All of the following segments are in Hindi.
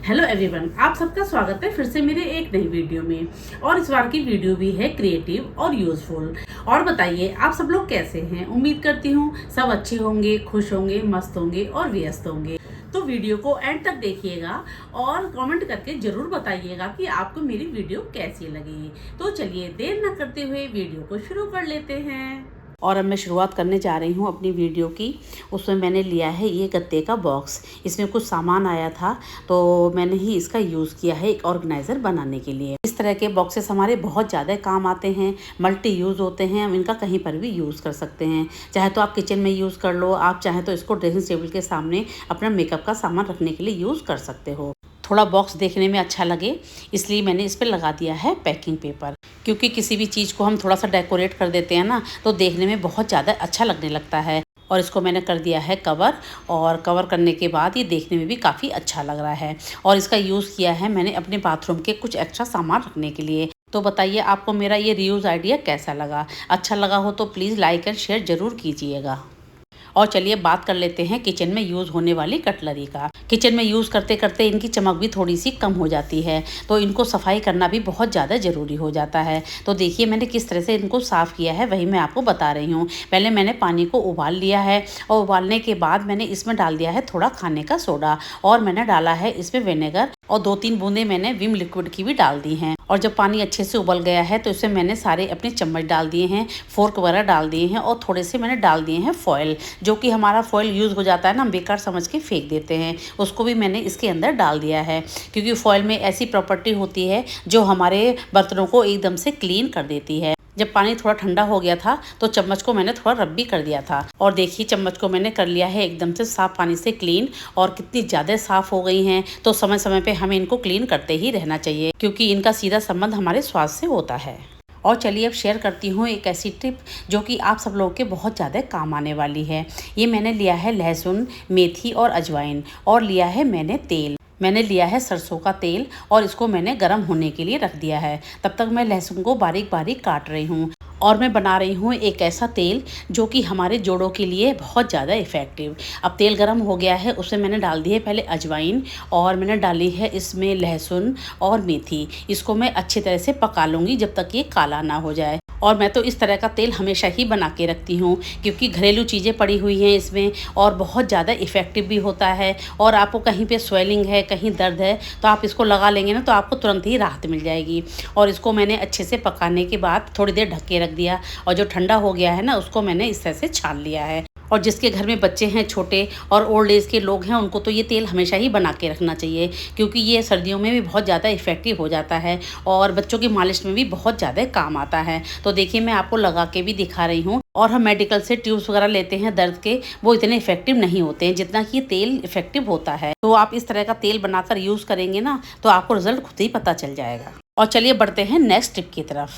हेलो एवरीवन, आप सबका स्वागत है फिर से मेरे एक नई वीडियो में। और इस बार की वीडियो भी है क्रिएटिव और यूजफुल। और बताइए आप सब लोग कैसे हैं। उम्मीद करती हूँ सब अच्छे होंगे, खुश होंगे, मस्त होंगे और व्यस्त होंगे। तो वीडियो को एंड तक देखिएगा और कमेंट करके जरूर बताइएगा कि आपको मेरी वीडियो कैसी लगी। तो चलिए देर न करते हुए वीडियो को शुरू कर लेते हैं। और अब मैं शुरुआत करने जा रही हूँ अपनी वीडियो की। उसमें मैंने लिया है ये गत्ते का बॉक्स। इसमें कुछ सामान आया था तो मैंने ही इसका यूज़ किया है एक ऑर्गेनाइज़र बनाने के लिए। इस तरह के बॉक्सेस हमारे बहुत ज़्यादा काम आते हैं, मल्टी यूज़ होते हैं, हम इनका कहीं पर भी यूज़ कर सकते हैं। चाहे तो आप किचन में यूज़ कर लो, आप चाहे तो इसको ड्रेसिंग टेबल के सामने अपना मेकअप का सामान रखने के लिए यूज़ कर सकते हो। थोड़ा बॉक्स देखने में अच्छा लगे इसलिए मैंने इस पर लगा दिया है पैकिंग पेपर, क्योंकि किसी भी चीज़ को हम थोड़ा सा डेकोरेट कर देते हैं ना तो देखने में बहुत ज़्यादा अच्छा लगने लगता है। और इसको मैंने कर दिया है कवर, और कवर करने के बाद ये देखने में भी काफ़ी अच्छा लग रहा है। और इसका यूज़ किया है मैंने अपने बाथरूम के कुछ एक्स्ट्रा सामान रखने के लिए। तो बताइए आपको मेरा ये रीयूज़ आइडिया कैसा लगा। अच्छा लगा हो तो प्लीज़ लाइक एंड शेयर ज़रूर कीजिएगा। और चलिए बात कर लेते हैं किचन में यूज़ होने वाली कटलरी का। किचन में यूज़ करते करते इनकी चमक भी थोड़ी सी कम हो जाती है, तो इनको सफाई करना भी बहुत ज़्यादा ज़रूरी हो जाता है। तो देखिए मैंने किस तरह से इनको साफ़ किया है वही मैं आपको बता रही हूँ। पहले मैंने पानी को उबाल लिया है और उबालने के बाद मैंने इसमें डाल दिया है थोड़ा खाने का सोडा, और मैंने डाला है इसमें विनेगर, और 2-3 बूंदें मैंने विम लिक्विड की भी डाल दी हैं। और जब पानी अच्छे से उबल गया है तो इसमें मैंने सारे अपने चम्मच डाल दिए हैं, फोर्क वगैरह डाल दिए हैं, और थोड़े से मैंने डाल दिए हैं फॉयल। जो कि हमारा फॉयल यूज़ हो जाता है ना, हम बेकार समझ के फेंक देते हैं, उसको भी मैंने इसके अंदर डाल दिया है। क्योंकि फॉयल में ऐसी प्रॉपर्टी होती है जो हमारे बर्तनों को एकदम से क्लीन कर देती है। जब पानी थोड़ा ठंडा हो गया था तो चम्मच को मैंने थोड़ा रब भी कर दिया था, और देखिए चम्मच को मैंने कर लिया है एकदम से साफ पानी से क्लीन। और कितनी ज़्यादा साफ हो गई हैं, तो समय समय पे हमें इनको क्लीन करते ही रहना चाहिए, क्योंकि इनका सीधा संबंध हमारे स्वास्थ्य से होता है। और चलिए अब शेयर करती हूँ एक ऐसी टिप जो कि आप सब लोगों के बहुत ज़्यादा काम आने वाली है। ये मैंने लिया है लहसुन, मेथी और अजवाइन, और लिया है मैंने तेल। मैंने लिया है सरसों का तेल, और इसको मैंने गर्म होने के लिए रख दिया है। तब तक मैं लहसुन को बारीक बारीक काट रही हूँ। और मैं बना रही हूँ एक ऐसा तेल जो कि हमारे जोड़ों के लिए बहुत ज़्यादा इफ़ेक्टिव। अब तेल गर्म हो गया है, उसमें मैंने डाल दी है पहले अजवाइन, और मैंने डाली है इसमें लहसुन और मेथी। इसको मैं अच्छी तरह से पका लूँगी जब तक ये काला ना हो जाए। और मैं तो इस तरह का तेल हमेशा ही बना के रखती हूँ, क्योंकि घरेलू चीज़ें पड़ी हुई हैं इसमें, और बहुत ज़्यादा इफ़ेक्टिव भी होता है। और आपको कहीं पे स्वेलिंग है, कहीं दर्द है, तो आप इसको लगा लेंगे ना तो आपको तुरंत ही राहत मिल जाएगी। और इसको मैंने अच्छे से पकाने के बाद थोड़ी देर ढक के रख दिया, और जो ठंडा हो गया है ना उसको मैंने इस तरह से छान लिया है। और जिसके घर में बच्चे हैं छोटे और ओल्ड एज के लोग हैं, उनको तो ये तेल हमेशा ही बना के रखना चाहिए, क्योंकि ये सर्दियों में भी बहुत ज़्यादा इफ़ेक्टिव हो जाता है, और बच्चों की मालिश में भी बहुत ज़्यादा काम आता है। तो देखिए मैं आपको लगा के भी दिखा रही हूँ। और हम मेडिकल से ट्यूब्स वगैरह लेते हैं दर्द के, वो इतने इफेक्टिव नहीं होते हैं जितना कि ये तेल इफेक्टिव होता है। तो आप इस तरह का तेल बनाकर यूज़ करेंगे ना तो आपको रिजल्ट खुद ही पता चल जाएगा। और चलिए बढ़ते हैं नेक्स्ट टिप की तरफ।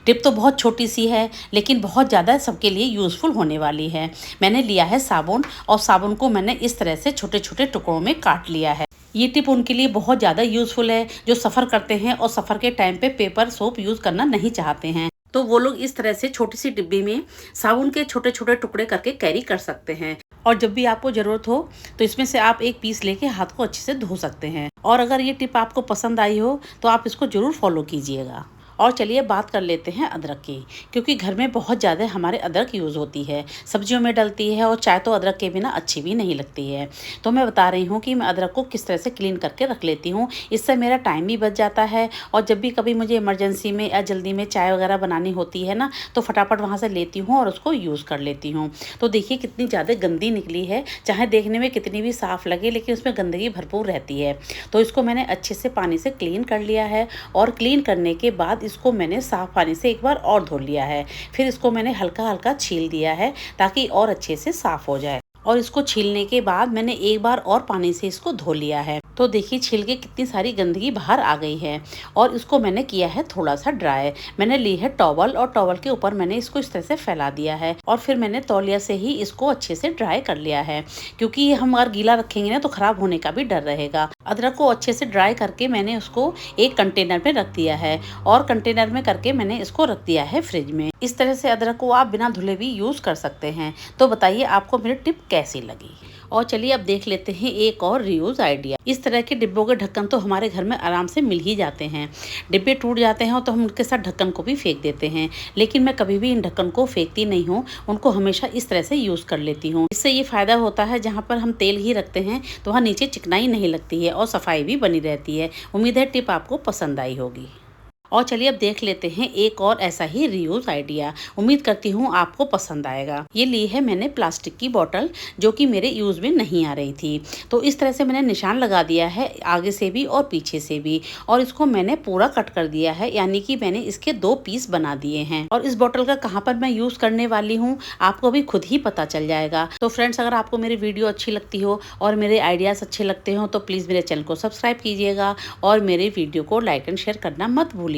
टिप तो बहुत छोटी सी है लेकिन बहुत ज़्यादा सबके लिए यूज़फुल होने वाली है। मैंने लिया है साबुन, और साबुन को मैंने इस तरह से छोटे छोटे टुकड़ों में काट लिया है। ये टिप उनके लिए बहुत ज़्यादा यूज़फुल है जो सफ़र करते हैं और सफ़र के टाइम पे पेपर सोप यूज़ करना नहीं चाहते हैं। तो वो लोग इस तरह से छोटी सी डिब्बी में साबुन के छोटे छोटे टुकड़े करके कैरी कर सकते हैं। और जब भी आपको ज़रूरत हो तो इसमें से आप एक पीस लेके हाथ को अच्छे से धो सकते हैं। और अगर ये टिप आपको पसंद आई हो तो आप इसको ज़रूर फॉलो कीजिएगा। और चलिए बात कर लेते हैं अदरक की, क्योंकि घर में बहुत ज़्यादा हमारे अदरक यूज़ होती है, सब्जियों में डलती है, और चाय तो अदरक के बिना अच्छी भी नहीं लगती है। तो मैं बता रही हूँ कि मैं अदरक को किस तरह से क्लीन करके रख लेती हूँ। इससे मेरा टाइम भी बच जाता है, और जब भी कभी मुझे इमरजेंसी में या जल्दी में चाय वगैरह बनानी होती है ना तो फटाफट वहाँ से लेती हूँ और उसको यूज़ कर लेती हूँ। तो देखिए कितनी ज़्यादा गंदी निकली है, चाहे देखने में कितनी भी साफ़ लगे लेकिन उसमें गंदगी भरपूर रहती है। तो इसको मैंने अच्छे से पानी से क्लीन कर लिया है, और क्लीन करने के बाद इसको मैंने साफ पानी से एक बार और धो लिया है। फिर इसको मैंने हल्का हल्का छील दिया है ताकि और अच्छे से साफ हो जाए। और इसको छीलने के बाद मैंने एक बार और पानी से इसको धो लिया है। तो देखिए छील के कितनी सारी गंदगी बाहर आ गई है। और इसको मैंने किया है थोड़ा सा ड्राई। मैंने ली है टॉवल, और टॉवल के ऊपर मैंने इसको इस तरह से फैला दिया है, और फिर मैंने तौलिया से ही इसको अच्छे से ड्राई कर लिया है, क्योंकि हम अगर गीला रखेंगे ना तो खराब होने का भी डर रहेगा। अदरक को अच्छे से ड्राई करके मैंने उसको एक कंटेनर में रख दिया है, और कंटेनर में करके मैंने इसको रख दिया है फ्रिज में। इस तरह से अदरक को आप बिना धुले भी यूज़ कर सकते हैं। तो बताइए आपको मेरी टिप कैसी लगी। और चलिए अब देख लेते हैं एक और रीयूज आइडिया। इस तरह के डिब्बों के ढक्कन तो हमारे घर में आराम से मिल ही जाते हैं। डिब्बे टूट जाते हैं तो हम उनके साथ ढक्कन को भी फेंक देते हैं, लेकिन मैं कभी भी इन ढक्कन को फेंकती नहीं हूँ, उनको हमेशा इस तरह से यूज़ कर लेती हूँ। इससे ये फ़ायदा होता है, जहाँ पर हम तेल ही रखते हैं तो वहाँ नीचे चिकनाई नहीं लगती है और सफाई भी बनी रहती है। उम्मीद है टिप आपको पसंद आई होगी। और चलिए अब देख लेते हैं एक और ऐसा ही रीयूज आइडिया। उम्मीद करती हूँ आपको पसंद आएगा। ये ली है मैंने प्लास्टिक की बोतल, जो कि मेरे यूज़ में नहीं आ रही थी। तो इस तरह से मैंने निशान लगा दिया है आगे से भी और पीछे से भी, और इसको मैंने पूरा कट कर दिया है, यानी कि मैंने इसके 2 पीस बना दिए हैं। और इस बोतल का कहाँ पर मैं यूज़ करने वाली हूँ आपको भी खुद ही पता चल जाएगा। तो फ्रेंड्स, अगर आपको मेरी वीडियो अच्छी लगती हो और मेरे आइडियाज़ अच्छे लगते हो तो प्लीज़ मेरे चैनल को सब्सक्राइब कीजिएगा और मेरे वीडियो को लाइक एंड शेयर करना मत भूलिएगा।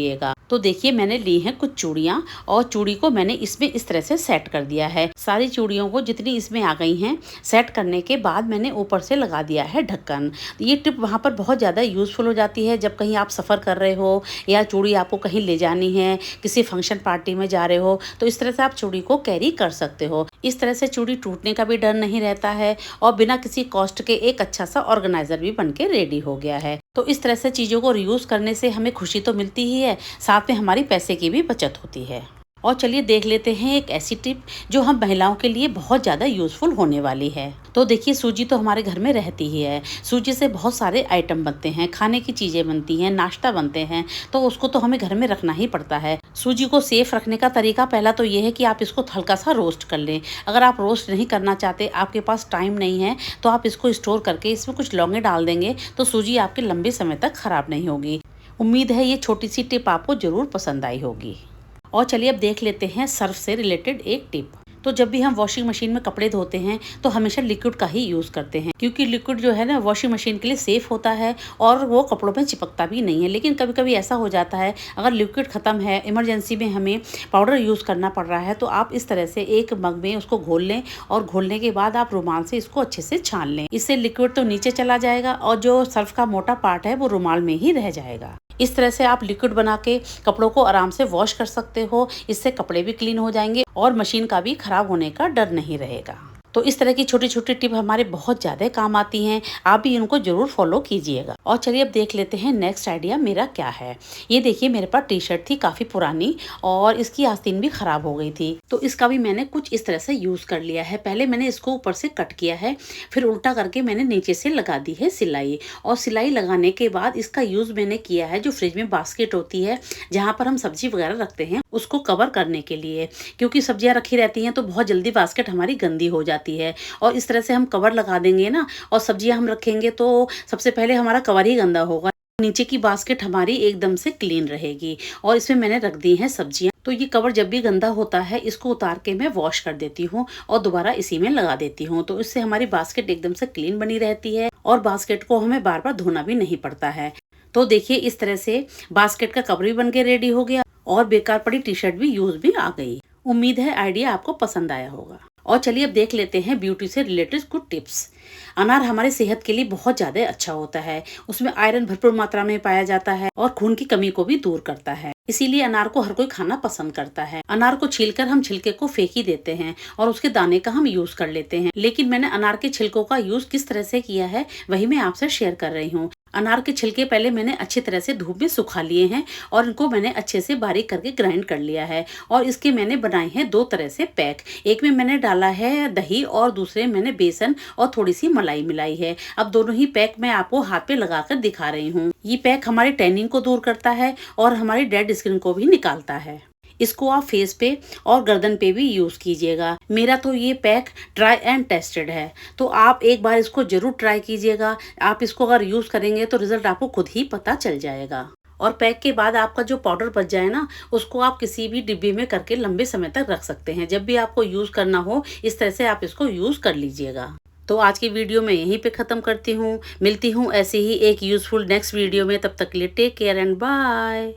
तो देखिए, मैंने ली हैं कुछ चूड़ियाँ और चूड़ी को मैंने इसमें इस तरह से सेट कर दिया है। सारी चूड़ियों को जितनी इसमें आ गई हैं सेट करने के बाद मैंने ऊपर से लगा दिया है ढक्कन। ये टिप वहाँ पर बहुत ज़्यादा यूज़फुल हो जाती है जब कहीं आप सफ़र कर रहे हो या चूड़ी आपको कहीं ले जानी है, किसी फंक्शन पार्टी में जा रहे हो, तो इस तरह से आप चूड़ी को कैरी कर सकते हो। इस तरह से चूड़ी टूटने का भी डर नहीं रहता है और बिना किसी कॉस्ट के एक अच्छा सा ऑर्गेनाइजर भी बन के रेडी हो गया है। तो इस तरह से चीज़ों को रीयूज़ करने से हमें खुशी तो मिलती ही है, साथ में हमारी पैसे की भी बचत होती है। और चलिए देख लेते हैं एक ऐसी टिप जो हम महिलाओं के लिए बहुत ज़्यादा यूज़फुल होने वाली है। तो देखिए, सूजी तो हमारे घर में रहती ही है। सूजी से बहुत सारे आइटम बनते हैं, खाने की चीज़ें बनती हैं, नाश्ता बनते हैं, तो उसको तो हमें घर में रखना ही पड़ता है। सूजी को सेफ रखने का तरीका पहला तो ये है कि आप इसको हल्का सा रोस्ट कर लें। अगर आप रोस्ट नहीं करना चाहते, आपके पास टाइम नहीं है, तो आप इसको स्टोर करके इसमें कुछ लौंगे डाल देंगे तो सूजी आपके लंबे समय तक खराब नहीं होगी। उम्मीद है ये छोटी सी टिप आपको ज़रूर पसंद आई होगी। और चलिए अब देख लेते हैं सर्फ से रिलेटेड एक टिप। तो जब भी हम वॉशिंग मशीन में कपड़े धोते हैं तो हमेशा लिक्विड का ही यूज़ करते हैं, क्योंकि लिक्विड जो है ना वॉशिंग मशीन के लिए सेफ़ होता है और वो कपड़ों में चिपकता भी नहीं है। लेकिन कभी कभी ऐसा हो जाता है, अगर लिक्विड ख़त्म है, इमरजेंसी में हमें पाउडर यूज़ करना पड़ रहा है, तो आप इस तरह से एक मग में उसको घोल लें और घोलने के बाद आप रुमाल से इसको अच्छे से छान लें। इससे लिक्विड तो नीचे चला जाएगा और जो सर्फ का मोटा पार्ट है वो रुमाल में ही रह जाएगा। इस तरह से आप लिक्विड बना के कपड़ों को आराम से वॉश कर सकते हो। इससे कपड़े भी क्लीन हो जाएंगे और मशीन का भी खराब होने का डर नहीं रहेगा। तो इस तरह की छोटी छोटी टिप हमारे बहुत ज़्यादा काम आती हैं, आप भी इनको ज़रूर फॉलो कीजिएगा। और चलिए अब देख लेते हैं नेक्स्ट आइडिया मेरा क्या है। ये देखिए, मेरे पास टी शर्ट थी काफ़ी पुरानी और इसकी आस्तीन भी ख़राब हो गई थी, तो इसका भी मैंने कुछ इस तरह से यूज़ कर लिया है। पहले मैंने इसको ऊपर से कट किया है, फिर उल्टा करके मैंने नीचे से लगा दी है सिलाई, और सिलाई लगाने के बाद इसका यूज़ मैंने किया है जो फ्रिज में बास्केट होती है जहाँ पर हम सब्जी वगैरह रखते हैं उसको कवर करने के लिए, क्योंकि सब्जियाँ रखी रहती हैं तो बहुत जल्दी बास्केट हमारी गंदी हो जाती है। और इस तरह से हम कवर लगा देंगे ना और सब्जियां हम रखेंगे तो सबसे पहले हमारा कवर ही गंदा होगा, नीचे की बास्केट हमारी एकदम से क्लीन रहेगी। और इसमें मैंने रख दी हैं सब्जियां, तो ये कवर जब भी गंदा होता है इसको उतार के मैं वॉश कर देती हूँ और दोबारा इसी में लगा देती हूँ, तो इससे हमारी बास्केट एकदम से क्लीन बनी रहती है और बास्केट को हमें बार बार धोना भी नहीं पड़ता है। तो देखिए, इस तरह से बास्केट का कवर भी बन के रेडी हो गया और बेकार पड़ी टी शर्ट भी यूज भी आ गई। उम्मीद है आइडिया आपको पसंद आया होगा। और चलिए अब देख लेते हैं ब्यूटी से रिलेटेड कुछ टिप्स। अनार हमारे सेहत के लिए बहुत ज़्यादा अच्छा होता है, उसमें आयरन भरपूर मात्रा में पाया जाता है और खून की कमी को भी दूर करता है, इसीलिए अनार को हर कोई खाना पसंद करता है। अनार को छीलकर हम छिलके को फेंक ही देते हैं और उसके दाने का हम यूज कर लेते हैं, लेकिन मैंने अनार के छिलकों का यूज किस तरह से किया है वही मैं आपसे शेयर कर रही हूँ। अनार के छिलके पहले मैंने अच्छी तरह से धूप में सुखा लिए हैं और इनको मैंने अच्छे से बारीक करके ग्राइंड कर लिया है और इसके मैंने बनाए हैं 2 तरह से पैक। एक में मैंने डाला है दही और दूसरे में मैंने बेसन और थोड़ी सी मलाई मिलाई है। अब दोनों ही पैक मैं आपको हाथ पे लगाकर दिखा रही हूँ। ये पैक हमारी टैनिंग को दूर करता है और हमारी डेड स्किन को भी निकालता है। इसको आप फेस पे और गर्दन पे भी यूज़ कीजिएगा। मेरा तो ये पैक ट्राई एंड टेस्टेड है, तो आप एक बार इसको जरूर ट्राई कीजिएगा। आप इसको अगर यूज़ करेंगे तो रिजल्ट आपको खुद ही पता चल जाएगा। और पैक के बाद आपका जो पाउडर बच जाए ना, उसको आप किसी भी डिब्बे में करके लंबे समय तक रख सकते हैं। जब भी आपको यूज़ करना हो इस तरह से आप इसको यूज़ कर लीजिएगा। तो आज की वीडियो मैं यहीं पे ख़त्म करती हूँ। मिलती हूँ ऐसे ही एक यूज़फुल नेक्स्ट वीडियो में। तब तक के लिए टेक केयर एंड बाय।